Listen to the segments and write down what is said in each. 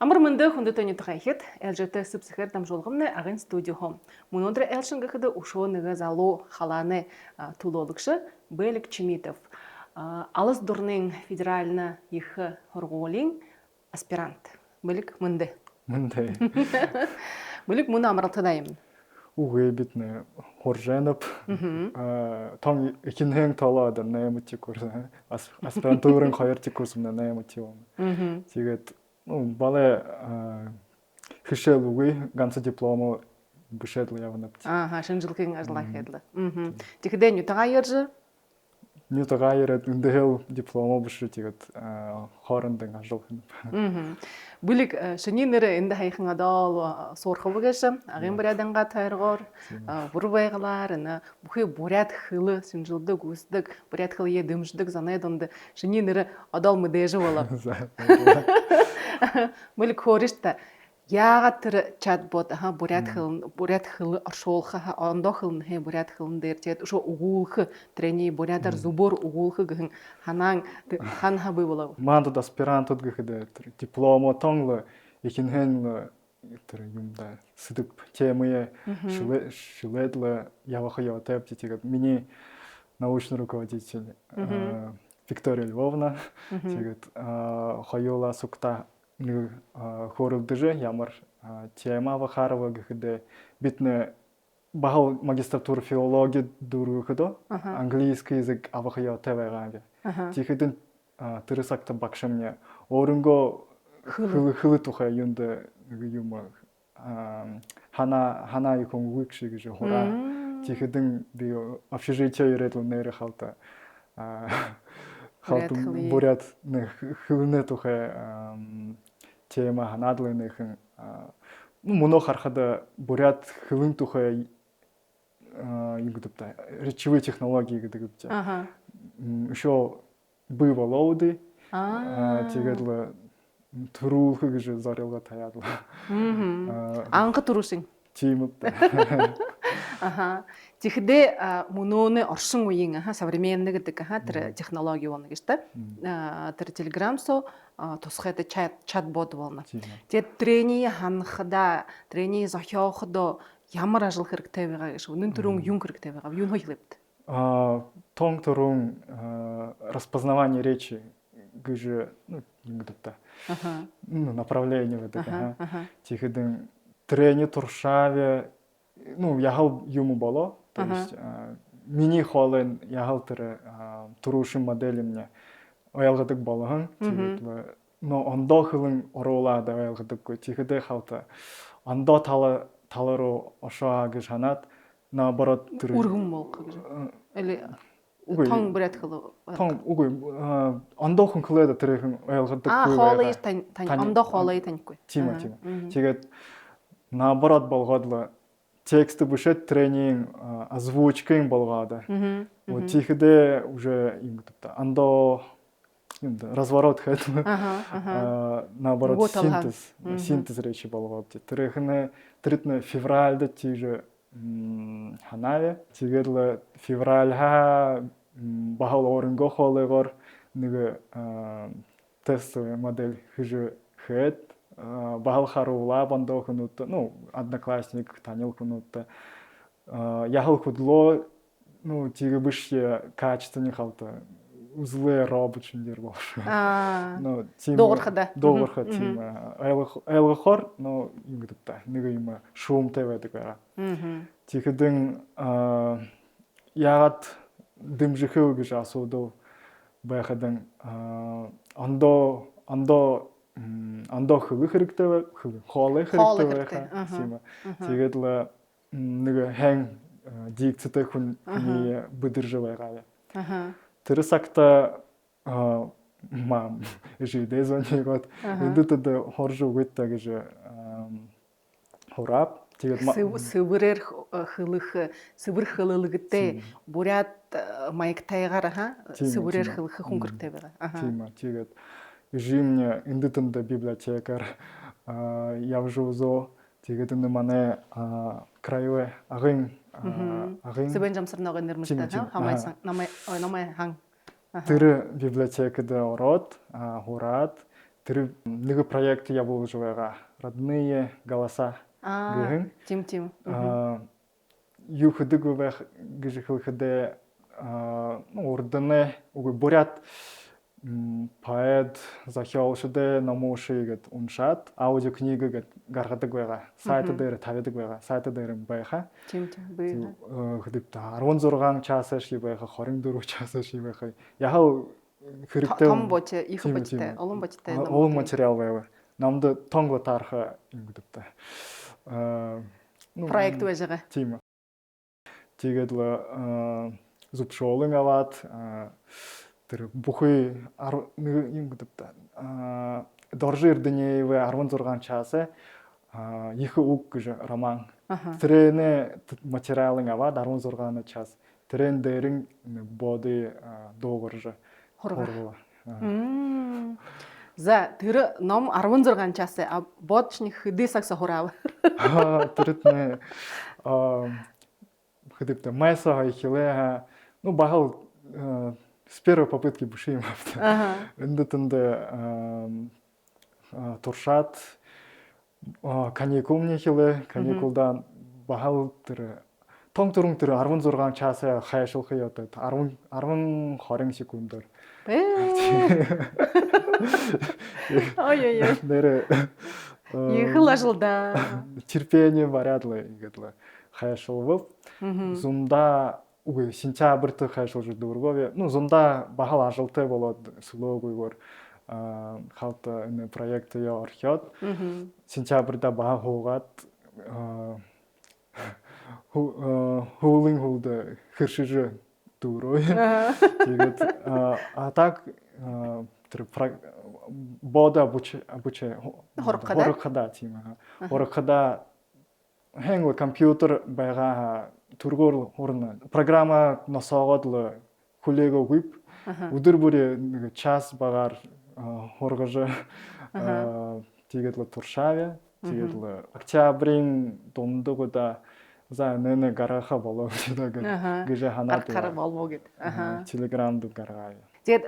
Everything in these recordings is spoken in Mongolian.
Амар мөндөг хүндэт өнөдгөө ихэд ээлжтэй сэпсэхэр дамжуулгамны агын студиохом. Мөн өндөр ээлшин гэхэд өшөө нэгэ залуу халааны төлөөлөгч Бэлэг Чимитов. Алыс дурнын федеральна их хоргуулын аспирант. Бэлэг мөндө. Мөндө. Бэлэг мөн амралттай юм. Үгүй биднэ хоржанап том ихэнхэн толоод нэмэти курс аспирантурын 2 курсумна нэмэти юм. Тэгээд бале хишэл үгүй ганц диплому бишэдл явнап. Шинжилгээний ажлаа хийлээ. Тэгэхдээ нютагаяр нютагаяр дэндэл диплому биш тэгээд хоорондын ажил хийн. Бүлэг шиний нэр энд хаяхан одоо суурах үгээш агын буряданга тойргоор бүр байгалаар бүхий буряд хэл шинжилдэг үсдэг буряд хэлээ дэмждэг занай донд шиний нэр одоо мэдээж болоо. Бүлэг хооришта яагаад тэр чатбот буряд хэл оршуулах ондоо хэлнэ буряд хэлн дээр тэгээд өшөө өгүүлэх трени бурядаар зүбөр өгүүлэх гэх ханаан хан хабы болоо. Мандад аспирантууд гэхэд дипломо тонгло ихэнхэн тэр юмда сэдв темые шүлэдлэ явах яваад тэгээд миний научный руководитель Виктория Львовна тэгээд хоёулаа сугта нэг хоролдож ямар тема вахарова гэхэд биднэ бахал магистратура филологи дөрөвдөө английский язык авах яваатай байгаа. Тэгэхэд тэр сакта багш мне өөрөнгөө хэл тухай юунд юм хана их үгш гэж хураа. Тэгэхэд би общежитие ирээд нэр халта буряд хэлнэ тухай тема ханадлынхын мөнөө харахад буряд хэлэн тухай юм гэдэг речевые технологии гэдэг үг. Еще было лоуды. Тэгээд төрүүлэх гэж зорилгоо таяад. Анга төрүүлсэн. Тийм үү. Тэгэхдээ мөнөөний оршин үеийн современный гэдэг тэр технологи болно гэж та. Тэр телеграмсо тусгайд чатбот болно. Тэгээд трени ханахда, трени зохиоход ямар ажил хэрэгтэй байгаа гэж үнэн төрөн юм хэрэгтэй байгаа. Юу хэлэвд? Тонг төрөн распознавание речи гэж гэдэг направление гэдэг. Тэгэхэд трени туршаве яхал юм болоо. То есть миний холын яхал тэр турушин модели мне ойлголдог болгон. Тэгээд но ондоо хэлэн оруулаад ойлголдог. Тэгэхдээ хавта ондоо таларуу ошоо гэж ханаад наоборот тэр үргэн болох гэж. Или тон бүрät хэл. Тон үгүй ондоо хүн хэлээд тэрхэн ойлголдог. Хоолыг тань ондоо хоолыг танихгүй. Тийм. Тэгээд наоборот болгоод текст бушет тренинг озвучкой болгоод. Вот тэгэхдээ уже юм гэдэг ондоо разворот хэд. Наоборот синтез речи болгоод. Тэрхэн февральд тийж ханаве. Тэгээд февральха бахал оронгоо хоолойгоор нэг тестовый модель хийж хэд. Бахал харуула бандоо хөнөт одноклассник танил хөнөт яхал худлоо тигэ биш качественный халта узлы рабочий дер бол. Тийм доорхада тийм ойлгохоор юм гэдэг та нэг юм шуумтай байдаг байгаа. Тэгэхэд яагаад дэмжихөө гэж асуудав байхад ондоо хэлэх хэрэгтэй хоолой хэрэгтэй байгаа. Тэгээд л нэг хэн дикцтэй хүний бүдэрж байгаа. Тэр сакта мам ижидээ зонёгод эндүүдэд хорж өгөөтэй гэж хурап. Тэгээд сэвэрэр хэлэх сэвэр хэлэлгдээ буряд маягтайгаар сэвэрэр хэлэх хөнгөртэй байгаа. Тийм. Тэгээд Жимня эндэтэн библиотекар явжузо тэгээд манай краевой агын Сэбэн жамсарнагын нэрмэстэй хамайсан намай хан тэр библиотекад ороод хураад тэр нэг проект явуулж байгаа родные голоса гэх тийм юу гэдэг вэ гэж хэлэхдээ урдны үгүй бурят поэт захиолчдын номушийг уншаад аудиокниг гаргадаг байгаа. Сайт дээр тавьдаг байгаа. Сайт дээр байгаа. Тийм байгаа. Хэдийд 16 часаар шиг байгаа, 24 часаар шиг байгаа. Яг хэрэгтэй том боч их бочтой, олон бочтой ном. Олон материал байгаа. Намд тонго тарах юм гэдэг. Проект байж байгаа. Тийм. Тэгээд зупшолын аваад тэр бүхий юм гэдэг. Доржир дневы 16 часа их үг гэж роман. Тэрний материалын аваад 16 час. Тэрэн дээр боди доогорж хорвоо. За тэр ном 16 час бодчны хэдээсагс хураав. Тэрэтнэ хэдийд майса хилээ багал с первой попытки буши юм авта. Эндэтэнд туршаад каникул хилээ каникулдан багал тэр том түрэн тэр 16 часаа хайшуулах яваад 10 20 секундаар. Ой-ой-ой. Нэр Ехал ажлда. Терпение варядлы гэдэг хайшуулв. Зумда үгүй сентябрьд хайшуулж дөрвөө. Зумда багал ажилтай болоод слогойгоор халта энэ проект яа орхиод сентябрьда баг хуугаад хуулын хувьд хэршиж дөрөө. Тэгээд так тэр бода буч хорхода тийм хорхода хэнг компьютер байгаа түргөр хурна програма носоогоод л хүлээгөө хүп өдөр бүр нэг час багаар хоргож тэгээд л туршаавя тэгээд л октябрийн дундагда за нэ гаргаха болоо гэж ханаад гаргахаар болов гэд. Телеграмд гаргая. Тэгээд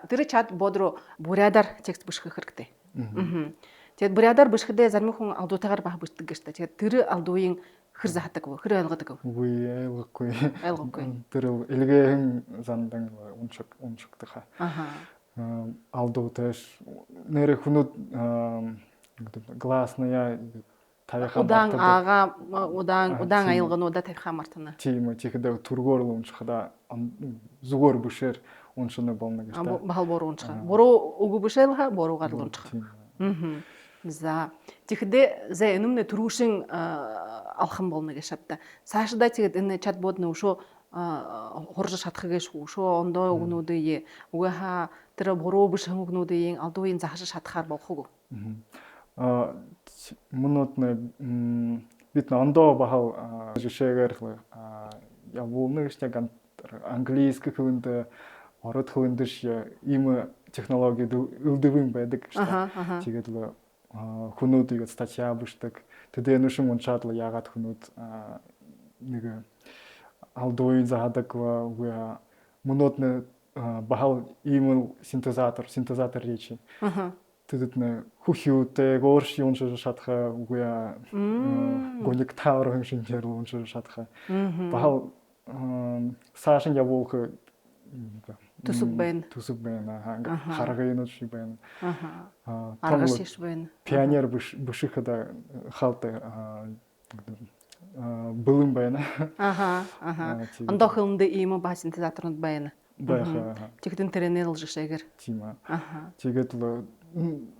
тэр чат бодроо бурядар текст бишгэх хэрэгтэй. Тэгээд бурядар бишгэдээ зарим хүн алдуутайгаар баг бишдэг гэж та. Тэгээд тэр алдууын хэр заадаг вэ? Хэр ойлгодог вэ? Үгүй ойлгохгүй. Ойлгохгүй. Тэр илгээхэн зандан уншигдах. Алдуутай нэр хүнүүд гласная удаан аялгануудаа тавих мартана. Тийм тийхдээ түргөөр л уншихада зүгээр бүшээр уншина болно гэж та. Бахал буруу унших. Буруу үгүй бүшээлха буруугаар л унших. За тийхдээ зэ энэмнэ түрүүшин алхам болно гэж шатта. Цаашдаа тэгээд энэ чатбот нөшөө хурж шатах гэж шөө ондоо өгнүүдээ үгээха тэр буруу биш хүмүүнүүдийн алдууын захаш шатахаар болох уу? Мөнөтнэ бид ондоо бахал жишээгээр явуулна гэж яг английский хөвөнд ород хөвөнд ийм технологид үлдэвэн байдаг гэж та. Тэгээд л хүмүүдийг статья бичдэг. Тэгээд нүшин уншаад л яагаад хүмүүд нэг алдууын заадаг вэ? Мөнөтнэ бахал ийм синтезатор речи. Тэгээд хүхүүтэй гоорш уншиж шатхаа үгүй гоник таавар шинжээр уншиж шатхаа. Бахал саашин явуулах төсөв байна. Харгын шиг байна. Аргаш шиг байна. Пионер бушихада халта бэлэн байна. Ондоо хөлөндөө ийм ба синтезаторууд байна. Тэгтэн тэрэнэл л жишээгээр. Тийм аа. Тэгээд л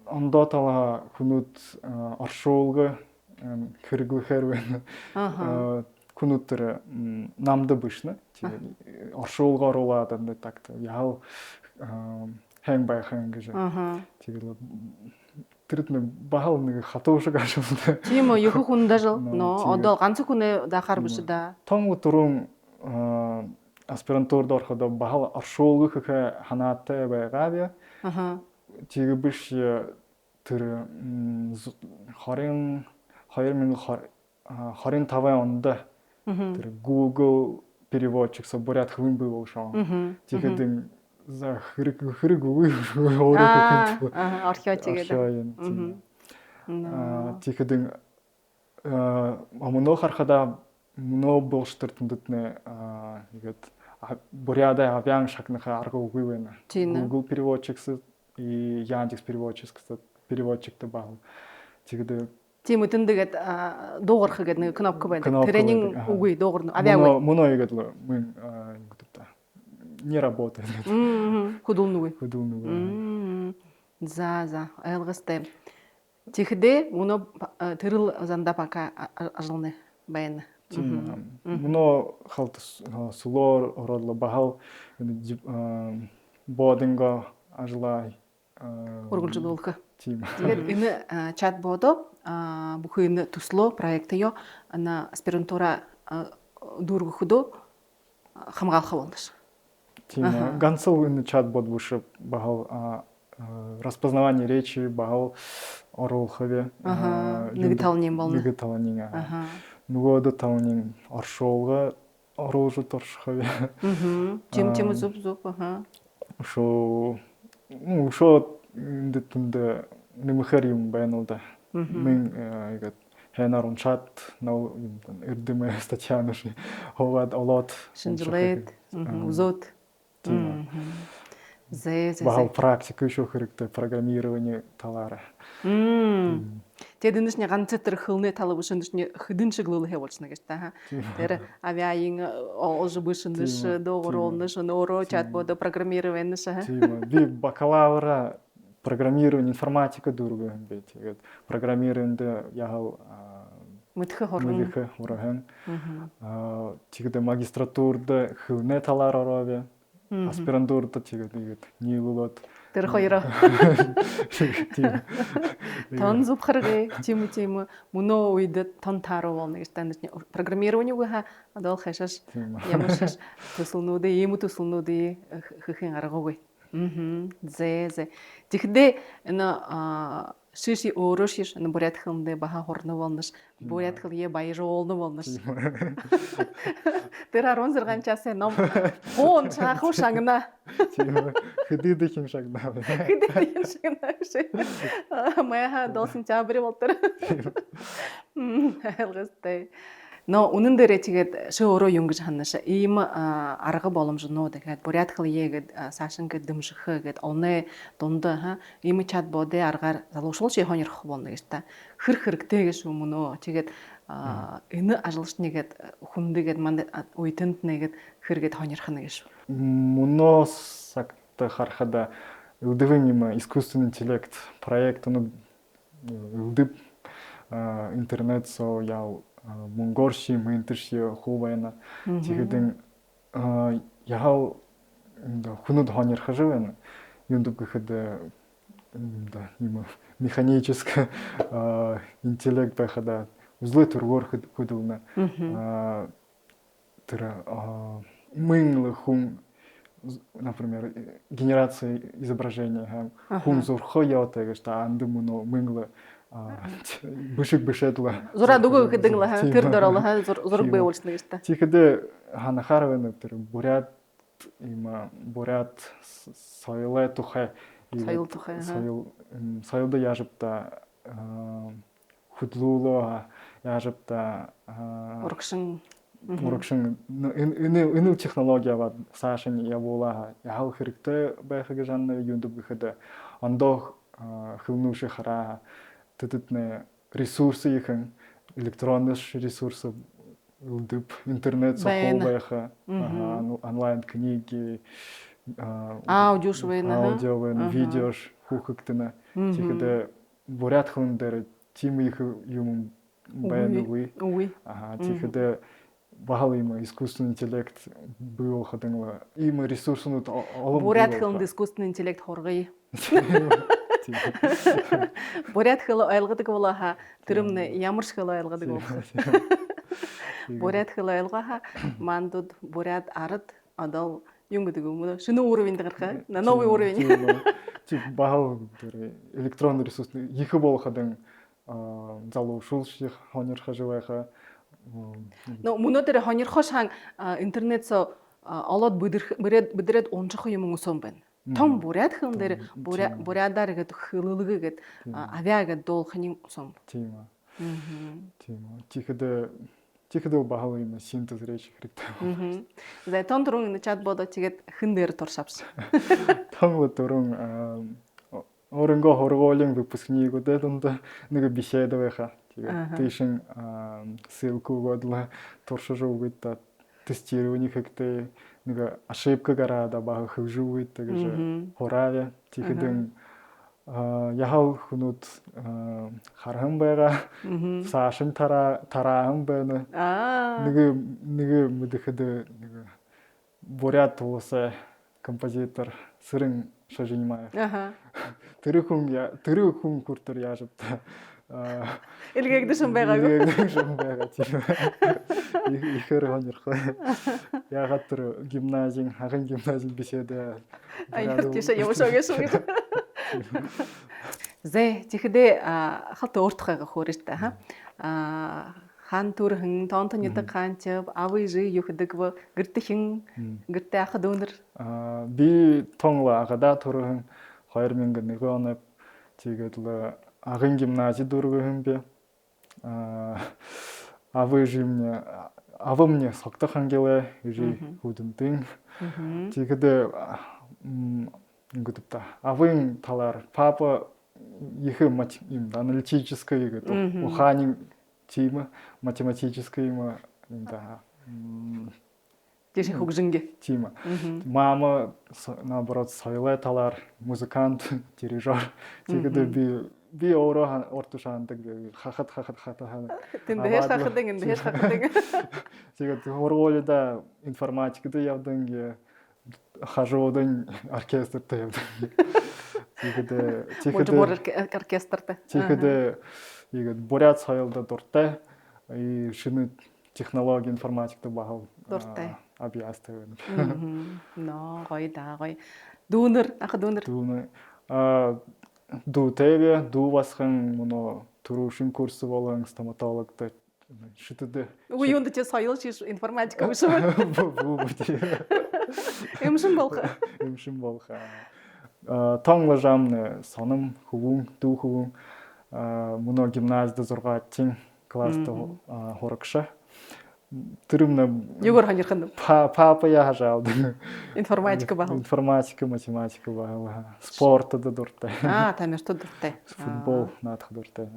ондоо тала хүмүүд оршуулга хэрэглэхээр байна. Хүмүүд тэр намд бишнэ. Тэгээд оршуулгаараа дандаа такт яав хэн байхан гэж. Тэгээд тэрд нэг бахал нэг хатуу шиг ашиглаа. Тийм үү, их хүн дажил. Но одоо ганц хүн дахаар биш да. Том түрүүн аспирантурд ороход бахал оршуулгах ханаатай байгаа. Тэгээ биш тэр 2025 онд тэр Google переводчик соборят хөвөн бий ушаа. Тэгэхээр за хэрэг үгүй өөрөө хөхөнд. Орхио чигээд. Тэгэхэд өмнө харахада мөнөө болштертөнднэ игээд буряда авян шагнаха арга үгүй байна. Google переводчикс и Яндекс переводчиктэй баг. Тэгээд тийм үтэндэгэд дуугарх гэдэг нэг кнопка байдаг. Тренинг үгүй дуугарна. Авяагүй. Мөнөө игээд мөн не работает. Хөдөлнөгүй. За ойлгостой. Тэгэхдээ мөнөө тэрэл занда пока ажлны байна. Мөнөө халт сулор ородло бахал бодинго ажлаа ургуулжуулах. Тийм. Тэгээд энэ чатбото бүхэн энэ төслөө проектыё ана аспирантура дүүргэхдөө хамгаалах болно ш. Тийм. Ганцхан энэ чатбот буш бахал распознавание речи бахал оруулахыг нэг талнын болно. Нэг талнын. Нөгөөдөө тавны оршуулга оруулж оршихыг. Чим зүп. Шо дэтэнд нэмэхэр юм байна уу да. Мен игээд хэнаар уншаад нөө эрдэмэ статьянаш ховаад олоод шинжилээд үзөөд. Бахал практика еще хэрэгтэй программирование талаараа. Тэгээд энэшний ганц тэр хөлний тал бүшэндшний хөдөн чиглэл хэвуулчихна гэж та. Тэр авиаин олж бүшэндш доогоронш нөрөө чатбот программирование ша. Тийм. Би бакалавра программирование информатика дүүргэн бэ. Тэгээд программированинд яхав мэдхэ хорхон. Тэгээд магистратурд хөлний талаар ороо. Аспирантурд тэгээд нийлүүлээд тэр хоёроо тон зүбхэрэг тийм мөнөө үед тон тааруу болно гэж танд программированиуг ха одоо хашаш ямар шаш төсөлнүүдээ ийм төсөлнүүдээ хөхийн аргагүй. Зэ. Тэгэхдээ энэ шиши өөрөө шиш энэ бурятхылдээ баха хорно болнош бурятхыл е баяжуулны болнош. Тэр 16 часаа ном хоон чахуу шагна. Тийм. Хэдийдээ хин шагна. Маяха доосын чабри болтор. Ялгастай. Но үнэн дээрээ тэгээд шөө өөрөө юм гэж ханаш ийм арга боломжнууд дахиад бурятхал гээд саашин гээд дэмжих гээд олны дунд ийм чатботы аргаар залуушуулж хоньрох болно гэж та хэрэгтэй гэж өмнөө тэгээд энэ ажилчныгээд хүндгээд манд үетэнд нэгээд хэргээд хоньрох нь гэж. Мөнөө сагт харахад өдөвөн юм искусственный интеллект проект өдөв интернет со яв Монгорши менторши хувайна тэгэхэд яхав хүнүүд хоньрох живэн юунд гэхэд юм механический интеллект байхад узлы төргөр хөдөлнө тэр мэн хүн например генерация изображения хүн зурхоо яваатай гэж та анд мөн мэн бишиг бишэдла зура дугуй гэдэг л тэр дөрөл зураг байвуулчихна гэж та. Тэгэхэд ханахаар байна тэр бурят соёлын тухай соёлд яажбта хөдлүүлөө яажбта урагшин энэ технологиаваа саашин явуулаа яав хэрэгтэй байх гэж юунд гэхэд ондоо хөвнүүши хараа тэдний ресурсы ихэн электронный ресурсы интернет соховайха онлайн книги аудио видеош хүүхдтэнэ тэгэхэд бурятхан дээр тийм их юм байна уу тэгэхэд бахал юм искусственный интеллект был хадан им ресурснууд олон бурятхан искусственный интеллект хоргоё. Бурятхал ойлгодог болоо тэрэмнэ ямар шиг ойлгодог вэ? Бурятхал ойлгоо мандууд бурят ард одоо юм гэдэг юм уу? Шинэ уровень гарах новый уровень. Тип бахал тэр электронный ресурс их болоход залуушуулчих хоньрох живайха. Но мөнөдөр хоньрохоо шан интернетсо олоод бүдрэд унжих юм өсөн байна. Том буряд хэн дээр бурядаар ихэд хөлөлгөөгээд авиагээд дуулахын өсөн. Тийм аа. Тийм аа. Чихэдэ бахал юм синтезрэж хэрэгтэй. За тон дөрөв чатботоо тэгээд хэн дээр туршавс. Том дөрөв өөрөнгөө хоргоолын выпускникуудад нэг бишээд байхаа. Тэгээд тийшин ссылкугод туршиж өгöd тестирование хэрэгтэй нэг ошибка гараад бага хөвжүүгээд гэж хураавь. Тэгэхэд яхав хүнүүд хархан байгаа саашин тараан байна. Нэг мэдхэд нэг бурят туусаа композитор сэрэн шажинмаа. Тэр хүн хүртэр яаж та Илгээгдэшэн байгаагүй. Ихэр хонёрхоо. Ягаад тэр гимназийн хахан гимназийн бишээд Аяартиса явуулсагээс. Зэ тэгэхдээ хат өөртөө хөөрөжтэй хан түрхэн тонтоныдаг ханчав авижи юхдэг гэртхэн гэртэ ах дөнөр би тонла агада түрхэн 2001 оны тэгээд л агын гимназид дөрвөн би авижи мне согтох ангилэ ижи хүдэнтэн тэгэхэд ингүүтэ авын талаар папа их аналитическое гэдэг ухааны тима математическое юм да Жишээ хөгжингээ. Тима. Мама наоборот соёлын талаар музыкант, дирижер. Тэгээд би өөрөө ортошаандаг хахад. Тэндээс хахад. Тэгээд хоргоолда информатикад явдаг хажуудан оркестрт явдаг. Тэгээд оркестрт. Тэгээд бурят соёлд дуртай. И шинэ технологи информатикт багав. Дуртай. Абиастай. Но гоё. Дүүнер ах дүүнер. Дүүтэйг дүүвасхан моно түрүүшин курс болон стоматологтой шүтдэ. Үгүй юунд ч соёл шиш информатика өшөө. Эмшин болха. Тонглажам соном хөвөн дүү хөвөн моно гимназид 6 класст хорогша. Тэрмнэ юугаар хоньрхон папа яхажаад информатика баг. Информатика, математика баг. Спортод дуртай. Тамиртод дуртай. Футбол наадах дуртай.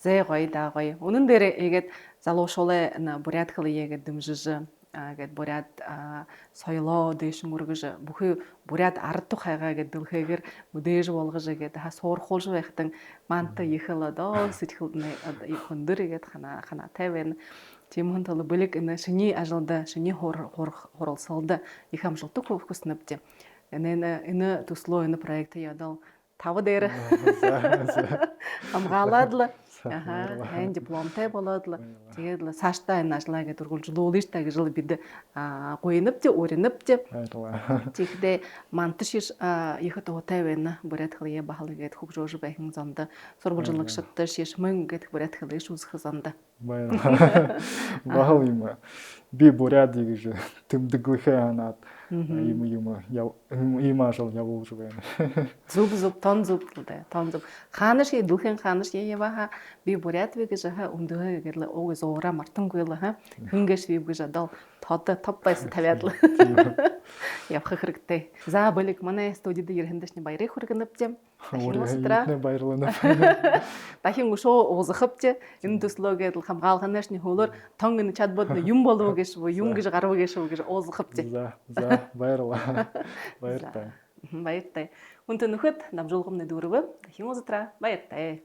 Зэ гоё. Үнэн дээр игээд залуу шулаа бурят хэл игээд дэмжиж гэд бурят соёлоо дэш мөргөж бүхий бурят ард хайгаа гэд дэлхээгэр мүдээж болгож гэд суурхуулж байхтан манта ихэл одоо сэтгэлдээ хөндөр гэд хана тавина тийм хүн тол бүлэг энэ шиний ажилда шиний хуралсалда их амжилттай хүснэвч энэ төслөө энэ проект ядал 5 дээр хамгаалаад л хэн дипломтой болоод л тэгээд л цаашдаа энэ ажлаа гэдэг үргэлжлүүлж та гэж л бид гуйнавч өөрнөвч тэгэхдээ манташ их туутай байна бурят хлые бахал гэдэг хөгжөөж байхын зонд сургуульжлагчдад шиш мөн гэдэг бурят хлые шүүсэх зонд бахал юм би бурят гэж тэмдэглэхээ ханаад юм ажил явуулж байна. Зүг тон зүг хаанаш дүүхэн хаанаш ява би бурят вэ гэж өндөө гэл ууг зуураа мартангүй л хингээш би гэж одоо топ байс тавиад л явах хэрэгтэй. За болик манай студид ирэхэндээс баярыг хүргэнэвч баярлалаа. Дахин өшөө уузахвч энэ төслөөгээд хамгаалахнаас хөлөөр тон энэ чатбот юм болов гэж юм гэж гарав гэж уузахвч. За баярлалаа. Баяртай. Баяртай. Үнтэй нөхөд намжуулгамны дүүрвэ. Дахин узатраа баяртай.